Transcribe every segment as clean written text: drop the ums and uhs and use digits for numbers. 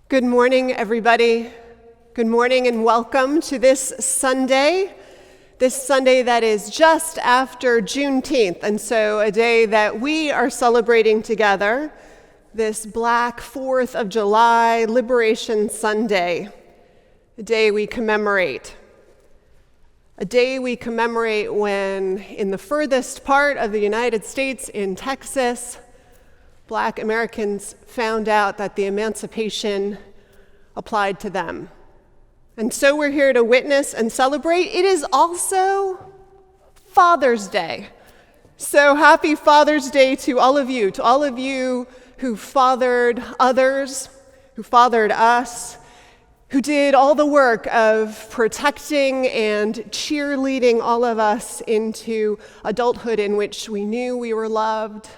Good morning, everybody. Good morning and welcome to this Sunday that is just after Juneteenth, and so a day that we are celebrating together, this Black 4th of July Liberation Sunday, a day we commemorate. A day we commemorate when, in the furthest part of the United States, in Texas, Black Americans found out that the emancipation applied to them. And so we're here to witness and celebrate. It is also Father's Day. So happy Father's Day to all of you who fathered others, who fathered us, who did all the work of protecting and cheerleading all of us into adulthood in which we knew we were loved,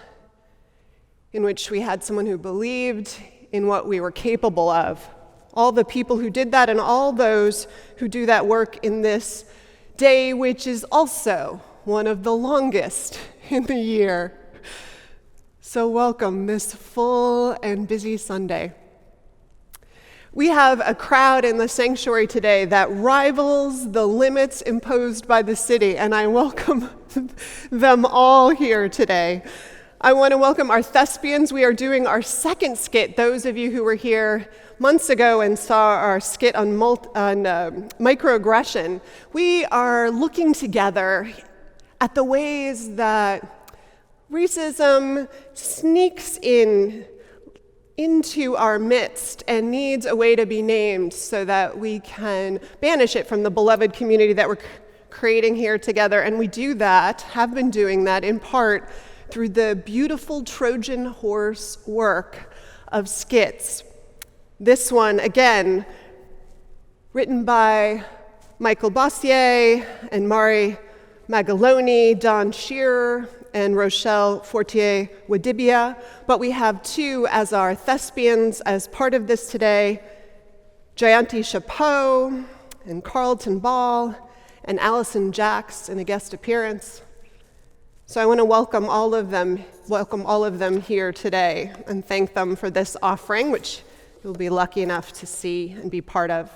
in which we had someone who believed in what we were capable of. All the people who did that and all those who do that work in this day, which is also one of the longest in the year. So welcome this full and busy Sunday. We have a crowd in the sanctuary today that rivals the limits imposed by the city, and I welcome them all here today. I want to welcome our thespians. We are doing our second skit. Those of you who were here months ago and saw our skit on microaggression, we are looking together at the ways that racism sneaks into our midst and needs a way to be named so that we can banish it from the beloved community that we're creating here together. And we do that, have been doing that in part through the beautiful Trojan horse work of skits. This one, again, written by Michael Bossier and Mari Magaloni, Don Shearer, and Rochelle Fortier-Wadibia, but we have two as our thespians as part of this today, Jayanti Chapeau and Carlton Ball and Allison Jacks in a guest appearance. So I want to welcome all of them here today and thank them for this offering, which you'll be lucky enough to see and be part of.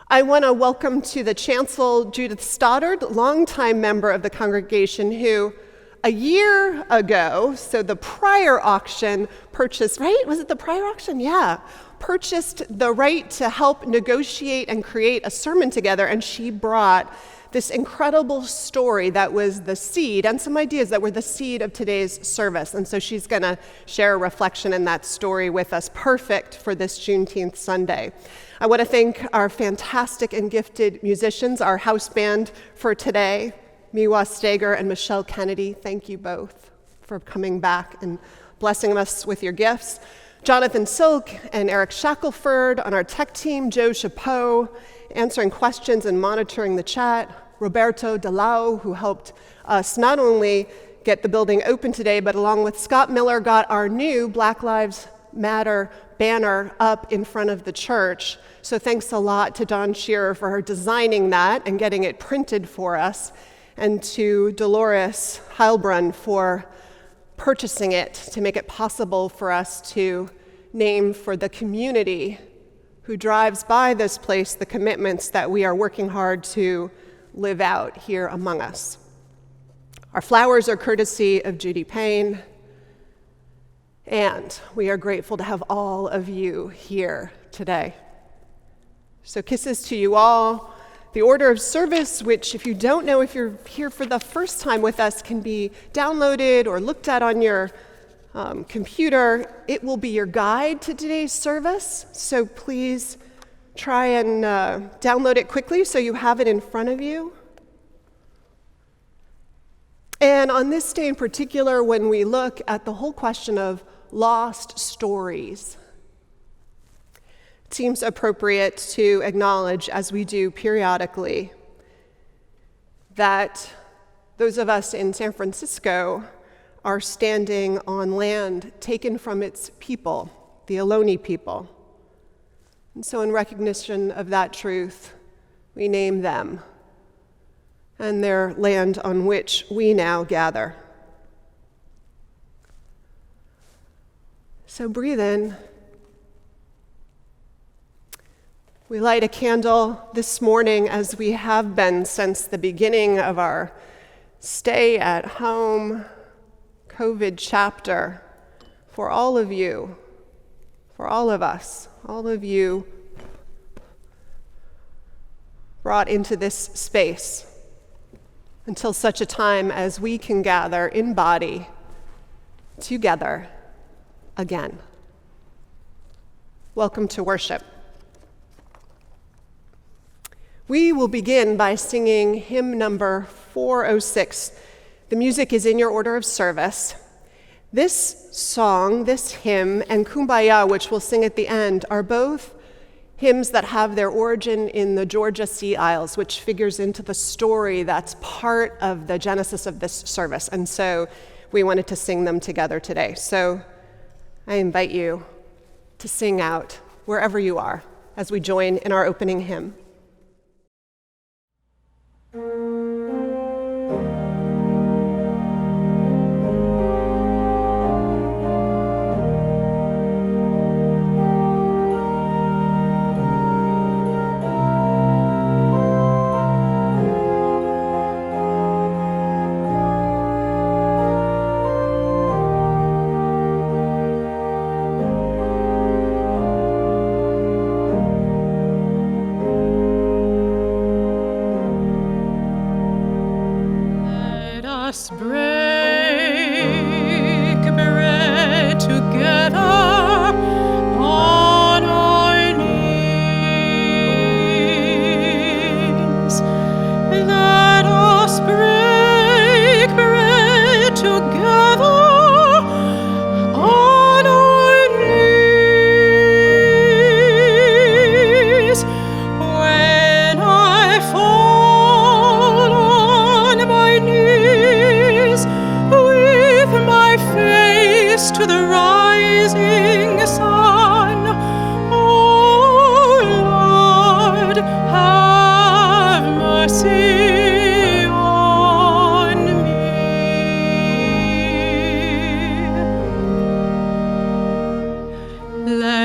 I want to welcome to the chancel Judith Stoddard, longtime member of the congregation, who a year ago, so the prior auction purchased, right? Was it the prior auction? Yeah. Purchased the right to help negotiate and create a sermon together, and she brought this incredible story that was the seed and some ideas that were the seed of today's service. And so she's going to share a reflection in that story with us, perfect for this Juneteenth Sunday. I want to thank our fantastic and gifted musicians, our house band for today, Miwa Steger and Michele Kennedy. Thank you both for coming back and blessing us with your gifts. Jonathan Silk and Eric Shackelford on our tech team, Joe Chapeau, answering questions and monitoring the chat, Roberto Delau, who helped us not only get the building open today, but along with Scott Miller, got our new Black Lives Matter banner up in front of the church. So thanks a lot to Don Shearer for her designing that and getting it printed for us, and to Dolores Heilbrunn for purchasing it to make it possible for us to name for the community who drives by this place the commitments that we are working hard to live out here among us. Our flowers are courtesy of Judy Payne, and we are grateful to have all of you here today. So kisses to you all. The order of service, which if you don't know, if you're here for the first time with us, can be downloaded or looked at on your computer. It will be your guide to today's service, so please try and download it quickly so you have it in front of you. And on this day in particular, when we look at the whole question of lost stories, it seems appropriate to acknowledge, as we do periodically, that those of us in San Francisco are standing on land taken from its people, the Ohlone people. And so in recognition of that truth, we name them and their land on which we now gather. So breathe in We light a candle this morning, as we have been since the beginning of our stay at home COVID chapter, for all of you, for all of us, all of you brought into this space until such a time as we can gather in body together again. Welcome to worship. We will begin by singing hymn number 406. The music is in your order of service. This song, this hymn, and Kumbaya, which we'll sing at the end, are both hymns that have their origin in the Georgia Sea Isles, which figures into the story that's part of the genesis of this service. And so we wanted to sing them together today. So I invite you to sing out wherever you are as we join in our opening hymn.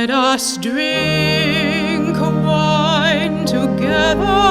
Let us drink wine together.